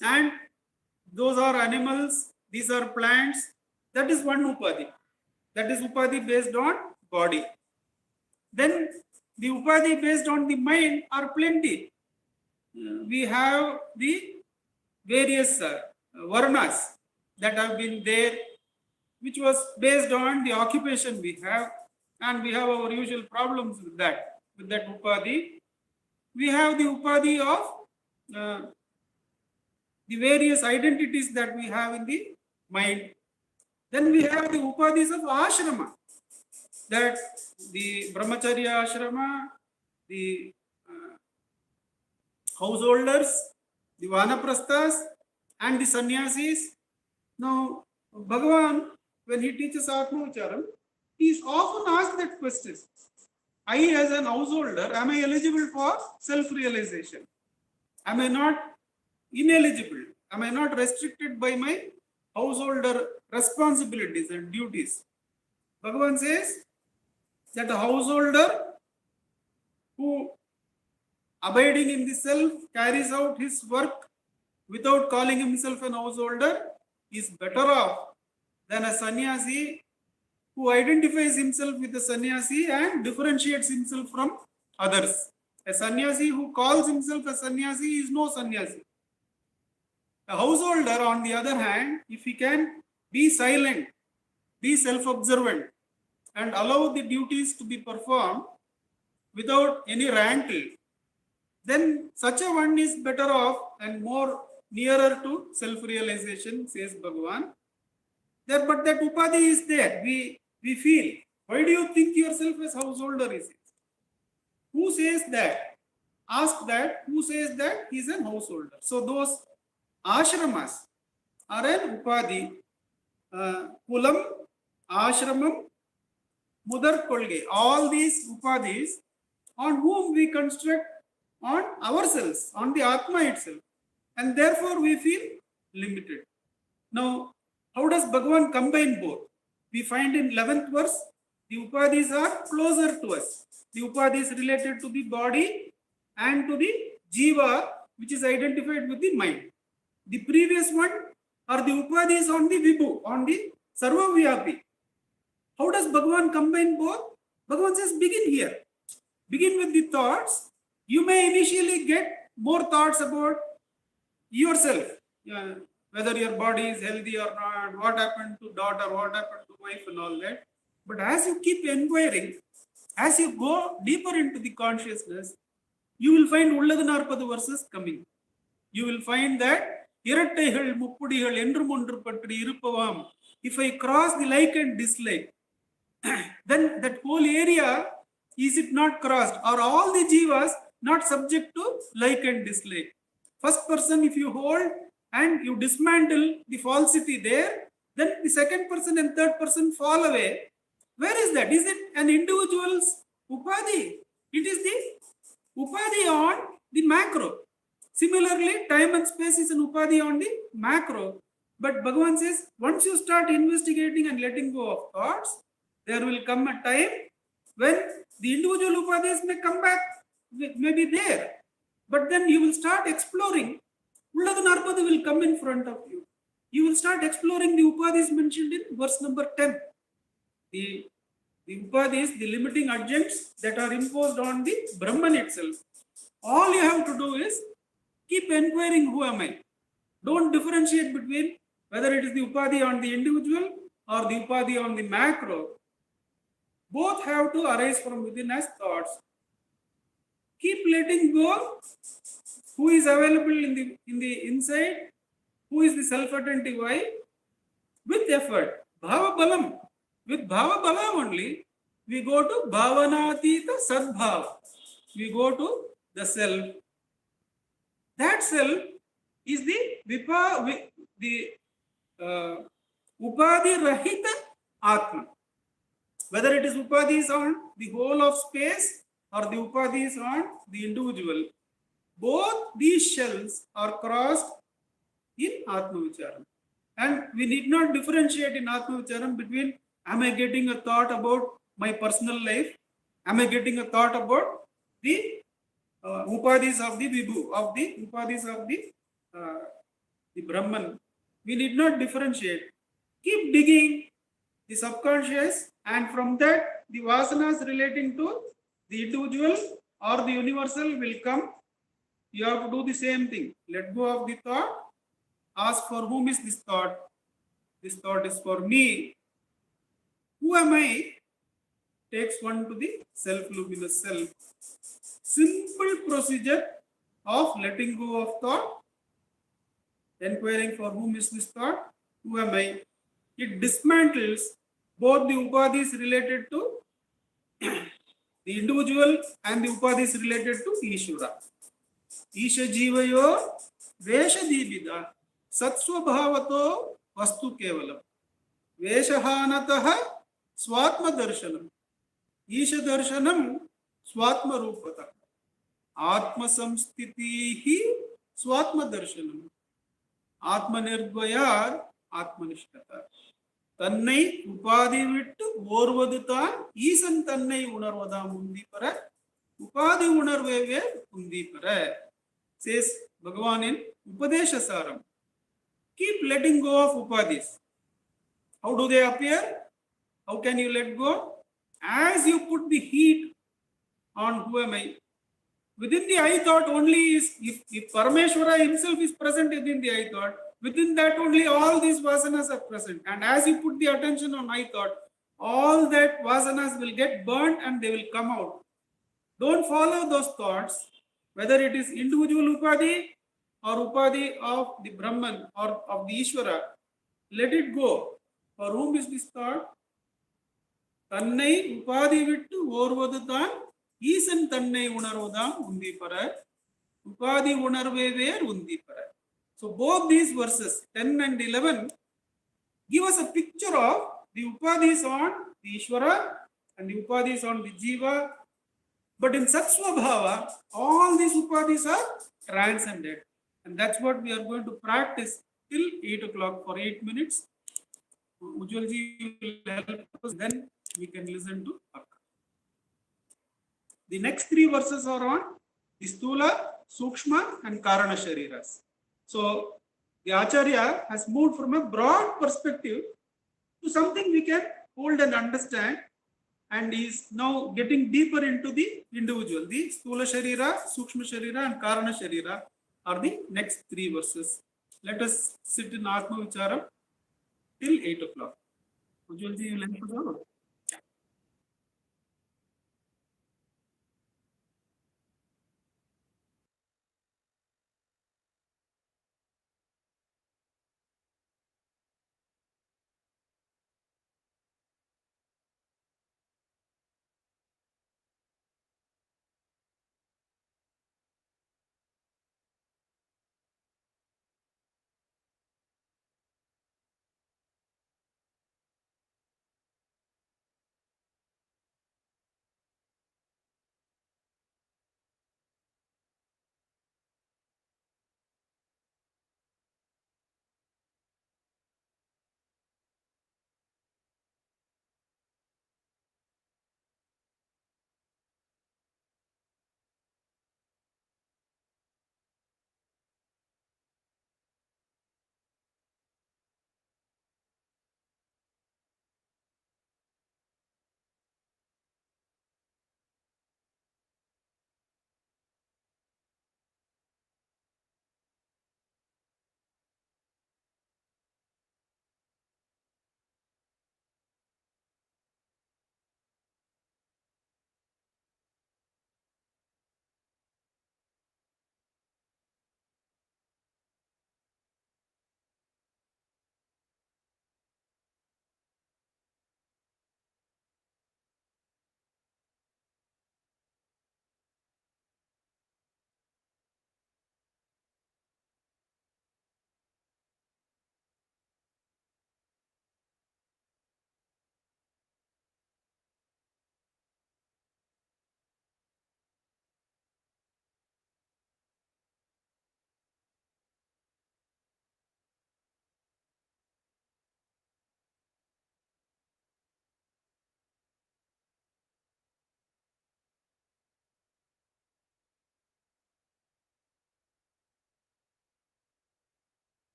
and those are animals, these are plants. That is one upadhi. That is upadhi based on body. Then the upadhi based on the mind are plenty. We have the various varnas that have been there, which was based on the occupation we have, and we have our usual problems with that upadhi. We have the upadhi of the various identities that we have in the mind. Then we have the upadhis of ashrama, that the brahmacharya ashrama, the householders, the vanaprasthas, and the sannyasis. Now, Bhagavan, when he teaches Atma Vicharam, he is often asked that question. I, as an householder, am I eligible for self-realization? Am I not ineligible? Am I not restricted by my householder responsibilities and duties? Bhagavan says that a householder who abiding in the self carries out his work without calling himself an householder is better off than a sannyasi who identifies himself with the sannyasi and differentiates himself from others. A sannyasi who calls himself a sannyasi is no sannyasi. A householder, on the other hand, if he can be silent, be self-observant, and allow the duties to be performed without any rankle, then such a one is better off and more nearer to self-realization, says Bhagavan. There, but that upadhi is there. We feel. Why do you think yourself as householder? He says. Who says that? Ask that. Who says that he is a householder? So those ashramas are an upadhi. Kulam, ashramam, mudar kolge. All these upadhis on whom we construct on ourselves, on the Atma itself. And therefore we feel limited. Now, how does Bhagavan combine both? We find in 11th verse, the upadhis are closer to us. The upadhis related to the body and to the jiva, which is identified with the mind. The previous one are the upadhis on the vibhu, on the sarvavyapi. How does Bhagavan combine both? Bhagavan says, begin here. Begin with the thoughts. You may initially get more thoughts about yourself. Whether your body is healthy or not, what happened to daughter, what happened to wife and all that. But as you keep inquiring, as you go deeper into the consciousness, you will find Ulladanarpada verses coming. You will find that Irattaigal Muppudigal Endrum Ondru Patri Irupavam. If I cross the like and dislike, then that whole area, is it not crossed? Are all the jivas not subject to like and dislike? First person, if you hold and you dismantle the falsity there, then the second person and third person fall away. Where is that? Is it an individual's upadhi? It is the upadhi on the macro. Similarly, time and space is an upadhi on the macro. But Bhagavan says, once you start investigating and letting go of thoughts, there will come a time when the individual upadhis may come back, may be there. But then you will start exploring. Ulladanarpada will come in front of you. You will start exploring the upadhis mentioned in verse number 10. The, the upadhis, the limiting adjuncts that are imposed on the Brahman itself. All you have to do is keep inquiring, who am I? Don't differentiate between whether it is the upadhi on the individual or the upadhi on the macro. Both have to arise from within as thoughts. Keep letting go. Who is available in the inside? Who is the self-attentive I? With effort. Bhava balam. With bhava balam only, we go to bhavanatita sadbhava. We go to the self. That self is the upadhi rahita atma. Whether it is upadhis on the whole of space or the upadhis on the individual, both these shells are crossed in Atma Vicharam. And we need not differentiate in Atma Vicharam between, am I getting a thought about my personal life? Am I getting a thought about the upadhis of the Vibhu, of the upadhis of the Brahman? We need not differentiate. Keep digging the subconscious, and from that the vasanas relating to the individual or the universal will come. You have to do the same thing. Let go of the thought. Ask, for whom is this thought? This thought is for me. Who am I? Takes one to the self-luminous self. Simple procedure of letting go of thought, inquiring for whom is this thought, who am I? It dismantles both the upadhis related to the individual and the upadhis related to Ishvara. Isha jivayo vesha dibida satsvabhavato vastu kevalam veshahanataha swatma darshanam Isha darshanam swatma rupata atma samstitihi swatma darshanam atma nirdvayar atmanishtata. தன்னை உபாதி விட்டு ஓர்வது தான் ஈசன் தன்னை உணர்வதாம் உந்தி பெற உபாதி உணர்வே உந்தி பெற. Says Bhagavan in Upadesha Saram. Keep letting go of upadhis. How do they appear? How can you let go? As you put the heat on who am I. Within the I thought only is, if Parameshwara himself is present within the I thought, within that only all these vasanas are present. And as you put the attention on I thought, all that vasanas will get burnt and they will come out. Don't follow those thoughts, whether it is individual upadhi or upadhi of the Brahman or of the Ishvara. Let it go. For whom is this thought? Tannai upadhi vittu orvadu thaan ஈசன் தன்னை உணர்வதாம் உந்தி பெற உபாதி உணர்வே வேர் உந்தி பெற. So both these verses 10 and 11 give us a picture of the upadhis on the Ishvara and the upadhis on the Jiva. But in Satsvabhava, all these upadhis are transcended. And that's what we are going to practice till 8 o'clock for 8 minutes. Ujjalji will help us, then we can listen to Akka. The next 3 verses are on the Stula, Sukshma and Karana Shariras. So the Acharya has moved from a broad perspective to something we can hold and understand, and is now getting deeper into the individual. The Stula Sharira, Sukshma Sharira and Karana Sharira are the next 3 verses. Let us sit in Atma Vicharam till 8 o'clock. Ujjalji, you will help us out.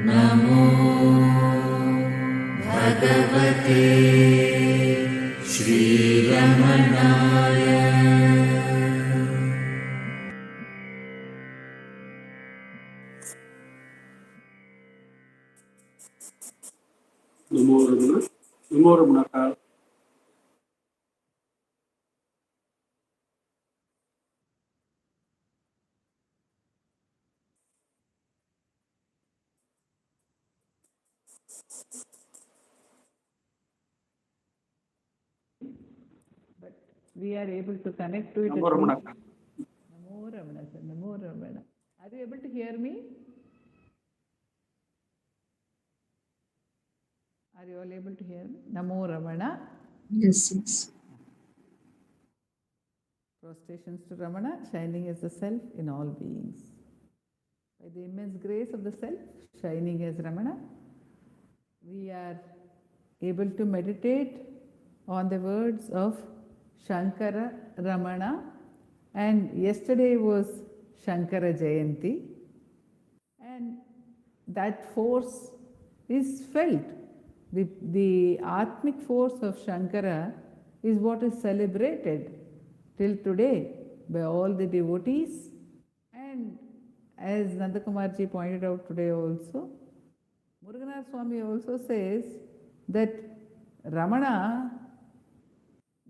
नमो भगवते श्रीरमणाय। नमो रमण, नमो रमणकार। But we are able to connect to it. Namo Ramana. Namo Ramana, sir. Namo Ramana. Are you able to hear me? Are you all able to hear me? Namo Ramana. Yes, yes. Prostrations to Ramana, shining as the self in all beings. By the immense grace of the self, shining as Ramana, we are able to meditate on the words of Shankara Ramana, and yesterday was Shankara Jayanti, and that force is felt. The Atmic force of Shankara is what is celebrated till today by all the devotees, and as Nandakumar pointed out today also, Muruganar Swami also says that Ramana,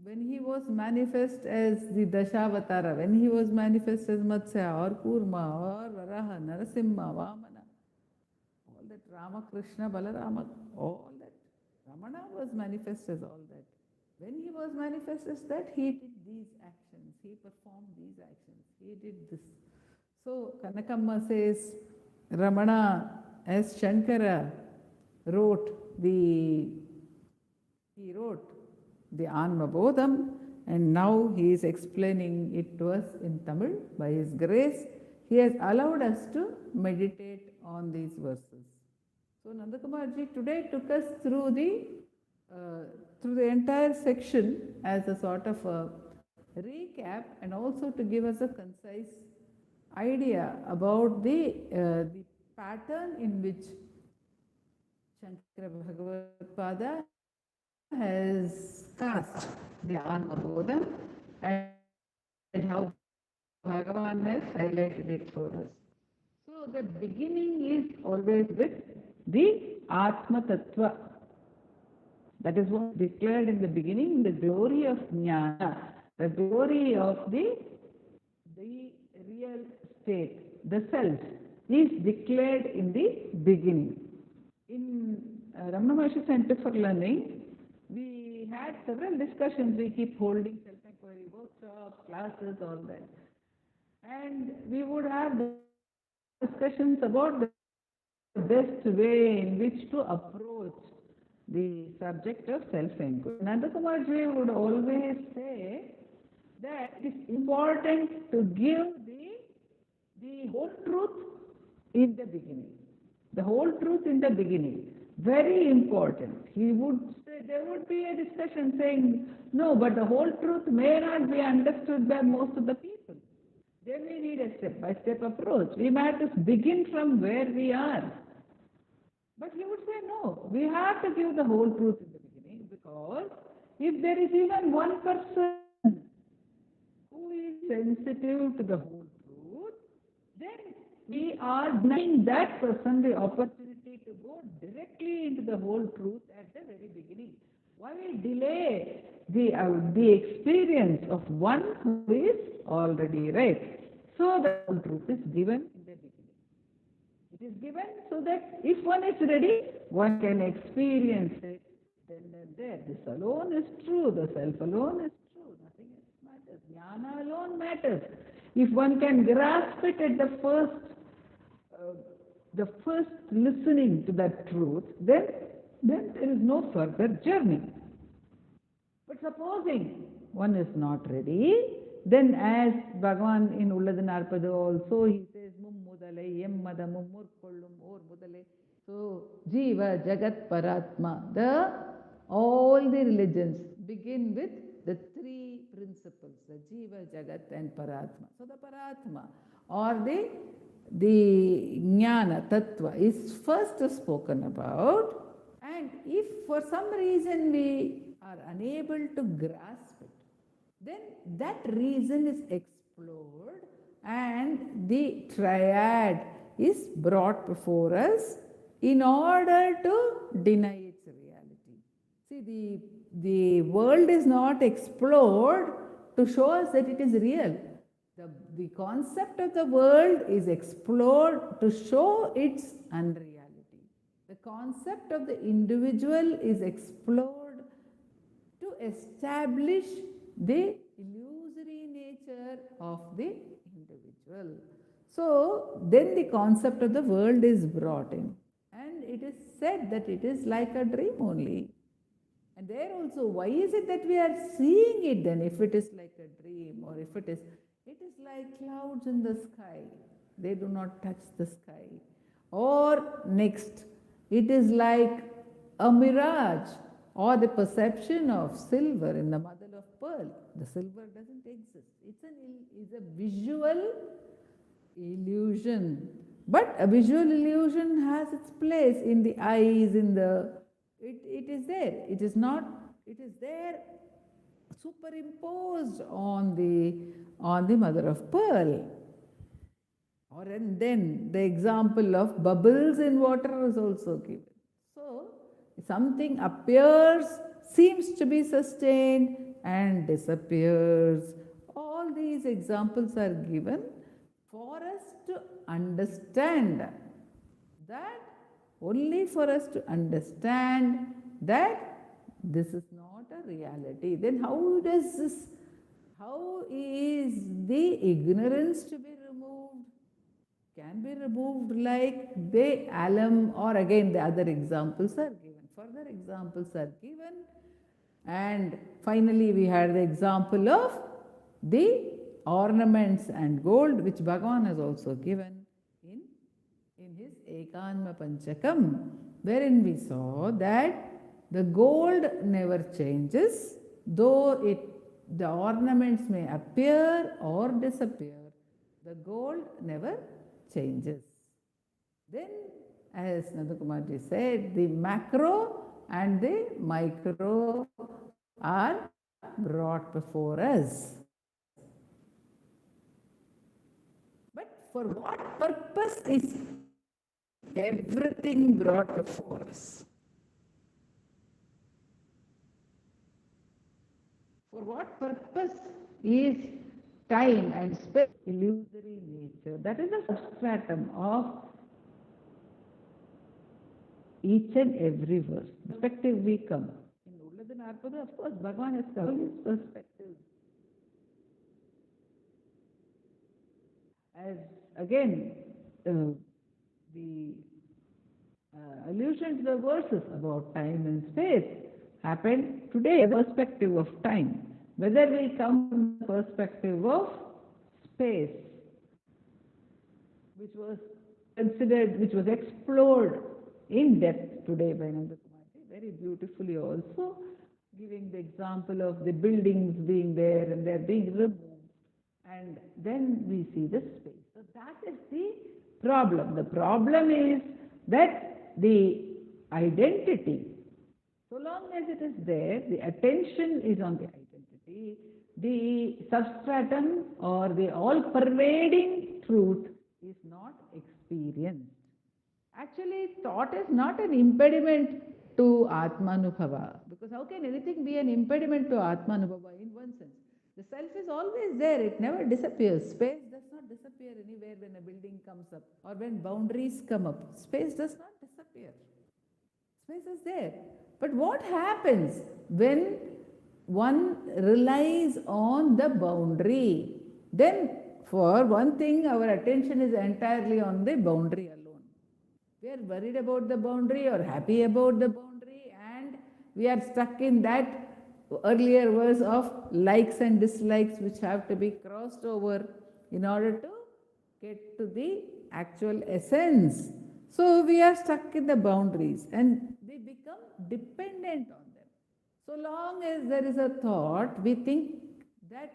when he was manifest as the Dashavatara, when he was manifest as Matsya or Kurma or Varaha, Narasimha, Vamana, all that Rama, Krishna, Balarama, all that, Ramana was manifest as all that. When he was manifest as that, he did these actions, he performed these actions, he did this. So Kanakamma says, Ramana as Shankara wrote the Anma bodham, and now he is explaining it to us in Tamil. By his grace, he has allowed us to meditate on these verses. So Nandakumar today took us through the entire section as a sort of a recap, and also to give us a concise idea about the pattern in which Shankara Bhagavad-pada has cast the Anma bodham, and how Bhagavan has highlighted it for us. So the beginning is always with the Atma Tattva. That is what is declared in the beginning, the glory of Jnana, the glory of the real state, the self, is declared in the beginning. In Ramanacentre Center for Learning, we had several discussions. We keep holding self-inquiry workshops, classes, all that. And we would have discussions about the best way in which to approach the subject of self-inquiry. Nandakumar would always say that it is important to give the whole truth in the beginning. The whole truth in the beginning. Very important. He would say, there would be a discussion saying, no, but the whole truth may not be understood by most of the people. They may need a step-by-step approach. We might have to begin from where we are. But he would say, no, we have to give the whole truth in the beginning, because if there is even one person who is sensitive to the whole truth, then we are denying that person the opportunity to go directly into the whole truth at the very beginning. Why we delay the experience of one who is already right? So the whole truth is given in the beginning. It is given so that if one is ready, one can experience it then and there. This alone is true. The self alone is true. Nothing else matters. Jnana alone matters. If one can grasp it at the first listening to that truth, then there is no further journey. But supposing one is not ready, then as Bhagavan in Ulladhu Narpadu also, he says, Mummudale, Yemmada, Mummur Kollum, Or Mudale. So, Jiva, Jagat, Paratma. All the religions begin with the three principles, the Jiva, Jagat and Paratma. So the Paratma, or the jnana, tattva is first spoken about, and if for some reason we are unable to grasp it, then that reason is explored and the triad is brought before us in order to deny its reality. See, the world is not explored to show us that it is real. The concept of the world is explored to show its unreality. The concept of the individual is explored to establish the illusory nature of the individual. So, then the concept of the world is brought in, and it is said that it is like a dream only. And there also, why is it that we are seeing it then, if it is like a dream, or if it is like clouds in the sky, they do not touch the sky. Or next, it is like a mirage, or the perception of silver in the mother of pearl. The silver doesn't exist. It's a visual illusion. But a visual illusion has its place in the eyes, it is there. It is not, it is there superimposed on the mother of pearl. Or and then the example of bubbles in water is also given. So something appears, seems to be sustained, and disappears. All these examples are given for us to understand that, only for us to understand that this is not a reality. Then how is the ignorance to be removed? Can be removed like the alum, or again the other examples are given. Further examples are given. And finally we had the example of the ornaments and gold, which Bhagavan has also given in his Ekanma Panchakam, wherein we saw that the gold never changes, though the ornaments may appear or disappear, the gold never changes. Then, as Nandakumar said, the macro and the micro are brought before us. But for what purpose is everything brought before us? For what purpose is time and space illusory nature? That is the substratum of each and every verse. Perspective we come. In Ulladhan Arpada, of course, Bhagavan has covered his perspective. As again, the allusion to the verses about time and space happened today, the perspective of time. Whether we come from the perspective of space, which was considered, which was explored in depth today by Nandakumar, very beautifully also, giving the example of the buildings being there and they're being removed. And then we see the space. So that is the problem. The problem is that the identity, so long as it is there, the attention is on the identity, the substratum or the all-pervading truth is not experienced. Actually, thought is not an impediment to Atmanubhava, because how can anything be an impediment to Atmanubhava in one sense? The self is always there, it never disappears. Space does not disappear anywhere when a building comes up or when boundaries come up. Space does not disappear. Space is there. But what happens when one relies on the boundary? Then, for one thing, our attention is entirely on the boundary alone. We are worried about the boundary or happy about the boundary, and we are stuck in that earlier verse of likes and dislikes which have to be crossed over in order to get to the actual essence. So we are stuck in the boundaries and we become dependent on them. So long as there is a thought, we think that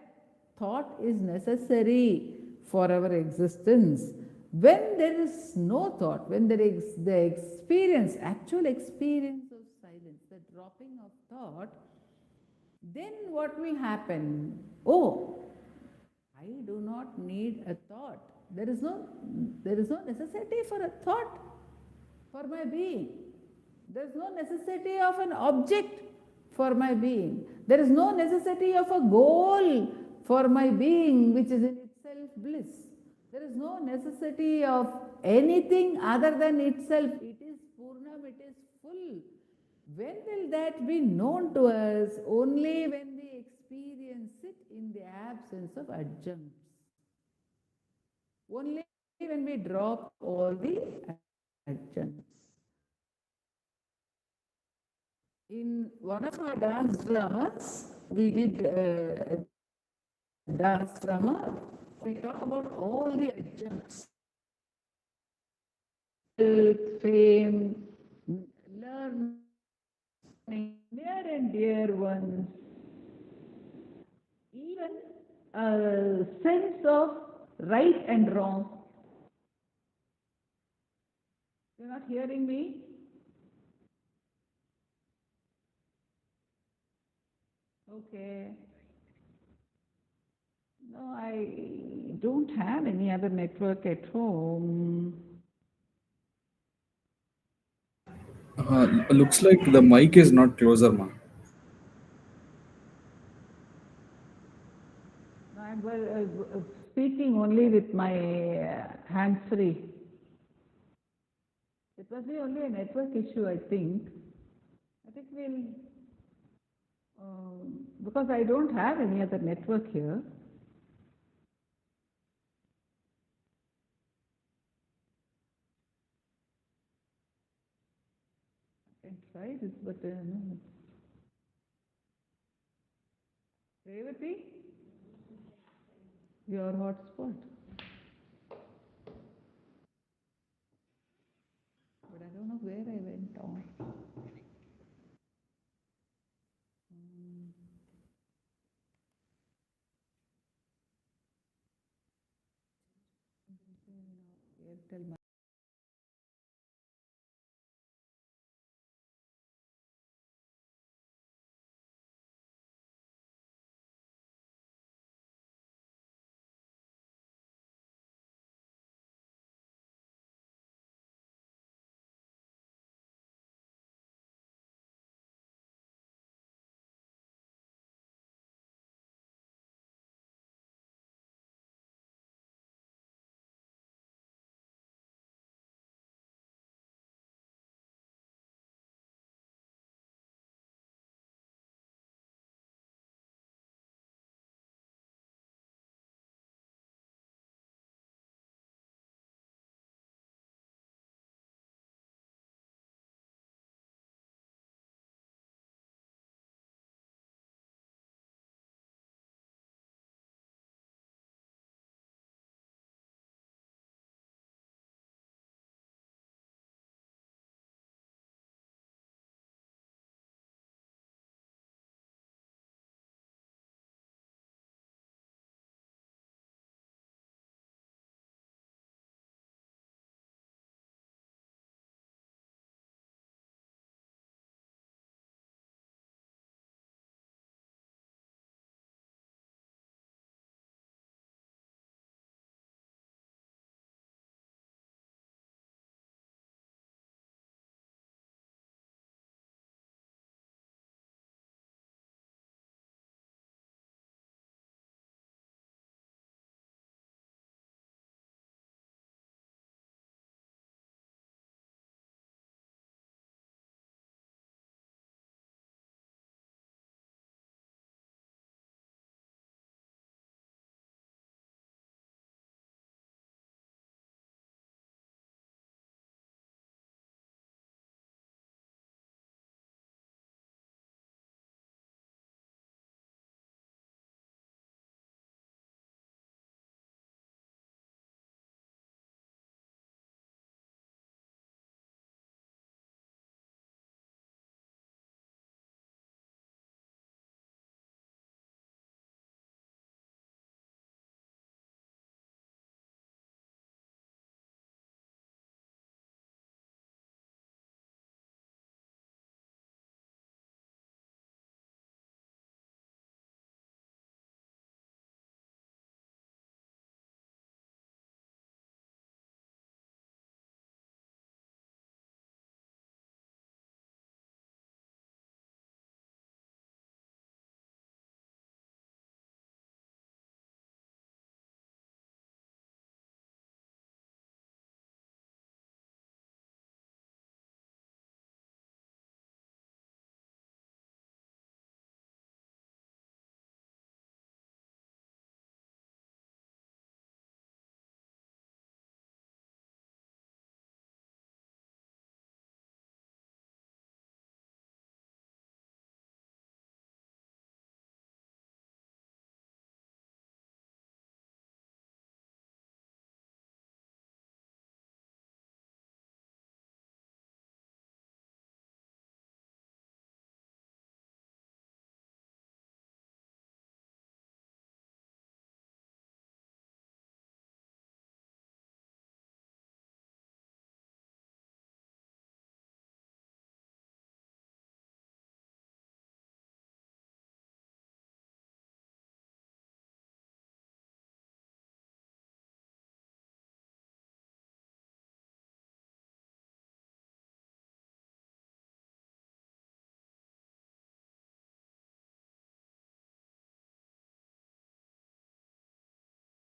thought is necessary for our existence. When there is no thought, when there is the experience, actual experience of silence, the dropping of thought, then what will happen? Oh, I do not need a thought. There is no necessity for a thought for my being. There is no necessity of an object for my being. There is no necessity of a goal for my being, which is in itself bliss. There is no necessity of anything other than itself. It is Purnam, it is full. When will that be known to us? Only when we experience it in the absence of adjuncts. Only when we drop all the adjuncts. In one of our dance dramas, we did a dance drama. We talk about all the adjuncts. Wealth, fame, learning, near and dear ones, even a sense of right and wrong. You're not hearing me? Okay. No, I don't have any other network at home. Looks like the mic is not closer, ma. I'm speaking only with my hands free. It must be only a network issue, I think. I think we'll, because I don't have any other network here. I can try this, but no. Revathi, your hotspot. But I don't know where I went on. Airtel